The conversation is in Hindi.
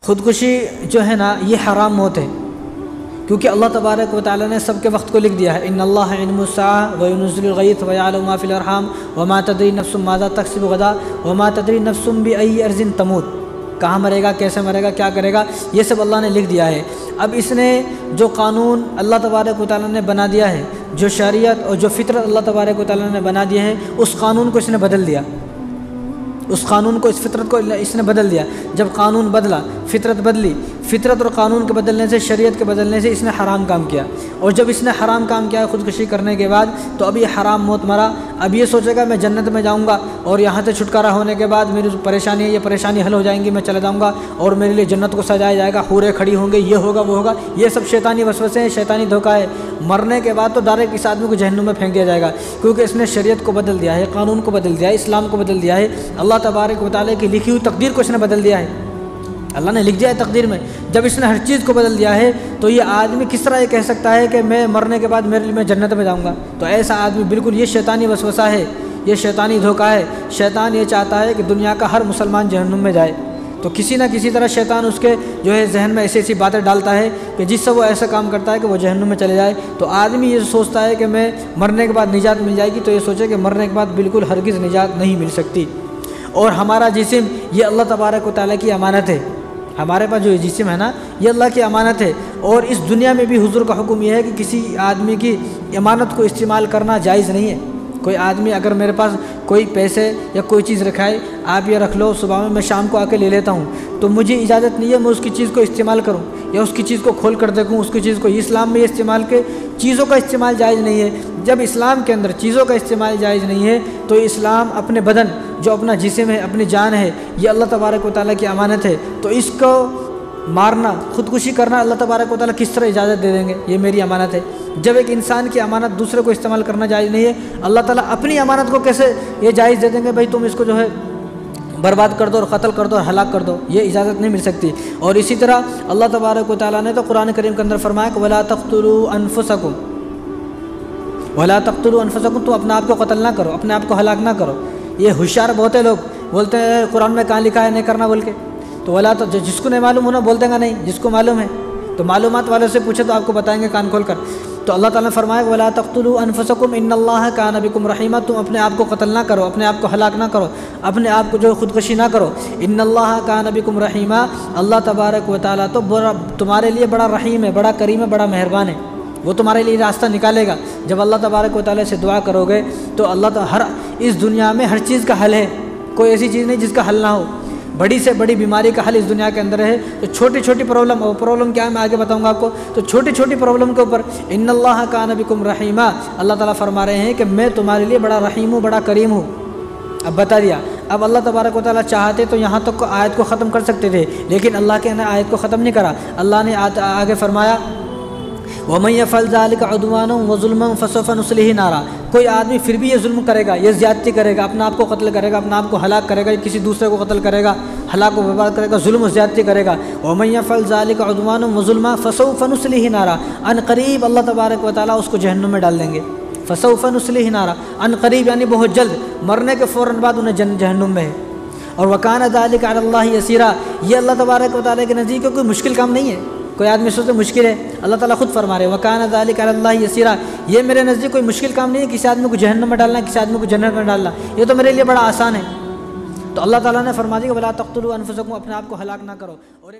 ख़ुदकुशी जो है ना ये हराम मौत है, क्योंकि अल्लाह तबारक व तआला ने सबके वक्त को लिख दिया है। इन्नल्लाह इल्मुस्साअ व युनज़्ज़िलुल गैथ व यअलमु मा फ़िल अरहाम व मा तदरी नफ्सुम माज़ा तक्सिबु गदा व मा तदरी नफ्सुम बिअय्यि अर्ज़िन तमूत। कहाँ मरेगा, कैसे मरेगा, क्या करेगा, ये सब अल्लाह ने लिख दिया है। अब इसने जो कानून अल्लाह तबारक व तआला ने बना दिया है, जो शरीयत और जो फ़ितरत अल्लाह तबारक व तआला ने बना दिया है, उस कानून को इसने बदल दिया, उस कानून को, इस फितरत को इसने बदल दिया। जब कानून बदला, फितरत बदली, फितरत और कानून के बदलने से, शरीयत के बदलने से इसने हराम काम किया। और जब इसने हराम काम किया ख़ुदकुशी करने के बाद, तो अब ये हराम मौत मरा। अब ये सोचेगा मैं जन्नत में जाऊंगा और यहाँ से छुटकारा होने के बाद मेरी परेशानी है, ये परेशानी हल हो जाएंगी, मैं चला जाऊँगा और मेरे लिए जन्नत को सजाया जाएगा, हूरें खड़ी होंगे, ये होगा वो होगा। ये सब शैतानी वसवसे हैं, शैतानी धोखा है। मरने के बाद तो डायरेक्ट इस आदमी को जहन्नुम में फेंक दिया जाएगा, क्योंकि इसने शरीयत को बदल दिया है, कानून को बदल दिया है, इस्लाम को बदल दिया है, अल्लाह तबारक व तआला की लिखी हुई तकदीर को इसने बदल दिया है। अल्लाह ने लिख दिया है तकदीर में। जब इसने हर चीज़ को बदल दिया है, तो ये आदमी किस तरह ये कह सकता है कि मैं मरने के बाद मेरे लिए मैं जन्नत में जाऊंगा? तो ऐसा आदमी बिल्कुल, ये शैतानी वसवसा है, ये शैतानी धोखा है। शैतान ये चाहता है कि दुनिया का हर मुसलमान जहन्नुम में जाए, तो किसी ना किसी तरह शैतान उसके जो है जहन में ऐसी ऐसी बातें डालता है कि जिससे वो ऐसा काम करता है कि वो जहन्नुम में चले जाए। तो आदमी ये सोचता है कि मैं मरने के बाद निजात मिल जाएगी, तो ये सोचे कि मरने के बाद बिल्कुल हरगिज़ निजात नहीं मिल सकती। और हमारा जिस्म ये अल्लाह तबारक व तआला की अमानत है। हमारे पास जो जिस्म है ना, ये अल्लाह की अमानत है। और इस दुनिया में भी हुजूर का हुक्म यह है कि किसी आदमी की अमानत को इस्तेमाल करना जायज़ नहीं है। कोई आदमी अगर मेरे पास कोई पैसे या कोई चीज़ रखा है, आप ये रख लो, सुबह में मैं शाम को आके ले लेता हूँ, तो मुझे इजाज़त नहीं है मैं उसकी चीज़ को इस्तेमाल करूँ या उसकी चीज़ को खोल कर देखूँ, उसकी चीज़ को। इस्लाम में इस्तेमाल के चीज़ों का इस्तेमाल जायज़ नहीं है। जब इस्लाम के अंदर चीज़ों का इस्तेमाल जायज़ नहीं है, तो इस्लाम अपने बदन, जो अपना जिस्म है, अपनी जान है, ये अल्लाह तबारक व तआला की अमानत है। तो इसको मारना, ख़ुदकुशी करना अल्लाह तबारक व तआला किस तरह इजाज़त दे देंगे? ये मेरी अमानत है। जब एक इंसान की अमानत दूसरे को इस्तेमाल करना जायज़ नहीं है, अल्लाह ताला अपनी अमानत को कैसे ये जायज़ दे देंगे? भाई तुम इसको जो है बर्बाद कर दो और क़त्ल कर दो और हलाक कर दो, ये इजाज़त नहीं मिल सकती। और इसी तरह अल्लाह तबारक व तआला ने तो कुरान करीम के अंदर फरमाया कि वला तक़्तुलू अनफुसकुम, वला तक़्तुलू अनफुसकुम, तुम अपने आप को कत्ल ना करो, अपने आप को हलाक ना करो। ये होशियार बहुत है, लोग बोलते हैं कुरान में कहाँ लिखा है नहीं करना बोल के। तो वला, तो जिसको नहीं मालूम होना बोल देगा नहीं, जिसको मालूम है तो मालूमात वालों से पूछे तो आपको बताएंगे कान खोल कर। तो अल्लाह ताला ने फरमाया वला तक़्तुलू अनफुसकुम इन्नल्लाह कान बिकुम रहीमा, तुम अपने आप को कत्ल ना करो, अपने आप को हलाक ना करो, अपने आप को जो ख़ुदकुशी ना करो। इन्नल्लाह कान बिकुम रहीमा, अल्लाह तबारक व तआला तो बड़ा तुम्हारे लिए बड़ा रहीम है, बड़ा करीम है, बड़ा मेहरबान है। वो तुम्हारे लिए रास्ता निकालेगा। जब अल्लाह तबारक व तआला से दुआ करोगे तो अल्लाह तो हर इस दुनिया में हर चीज़ का हल है, कोई ऐसी चीज़ नहीं जिसका हल ना हो। बड़ी से बड़ी बीमारी का हल इस दुनिया के अंदर है। तो छोटी छोटी प्रॉब्लम, और प्रॉब्लम क्या है मैं आगे बताऊंगा आपको। तो छोटी छोटी प्रॉब्लम के ऊपर इन्नल्लाह कान बिकुम रहीमा, अल्लाह ताला फरमा रहे हैं कि मैं तुम्हारे लिए बड़ा रहीम हूँ, बड़ा करीम हूँ। अब बता दिया। अब अल्लाह तबारक व तआला चाहते तो यहाँ तक आयत को ख़त्म कर सकते थे, लेकिन अल्लाह के ने आयत को ख़त्म नहीं करा। अल्लाह ने आगे फरमाया वमन यफ़अल ज़ालिका उद्वाना व ज़ुल्मन फसौफ़ नुस्लिही नारा, कोई आदमी फिर भी ये जुल्म करेगा, ये ज़्यादती करेगा, अपना आप को कत्ल करेगा, अपना आप को हलाक करेगा, किसी दूसरे को कत्ल करेगा, हलाक को बर्बाद करेगा, जुल्म और ज़्यादती करेगा। वमन यफ़अल ज़ालिका उद्वाना व ज़ुल्मन फसौफ़ नुस्लिही नारा, अन क़रीब अल्लाह तबारक व तआला उसको जहन्नुम में डाल देंगे। फसौफ़ नुस्लिही नारा, अन क़रीब यानी बहुत जल्द, मरने के फ़ौरन बाद उन्हें जहन्नुम में है। और वकान ज़ालिका अलल्लाहि यसीरा, ये अल्लाह तबारक व तआला के नज़दीक कोई मुश्किल काम नहीं है। कोई आदमी सोचते मुश्किल है, अल्लाह ताला खुद फरमा रहे हैं वकान ज़ालिका अलल्लाहि यसीरा, ये मेरे नज़दीक कोई मुश्किल काम नहीं है किसी आदमी को जहन्नम में डालना, किसी आदमी को जन्नत में डालना, ये तो मेरे लिए बड़ा आसान है। तो अल्लाह ताला ने फरमा दिया वला तक़्तुलू अनफुसकुम, अपने आप को हलाक ना करो। और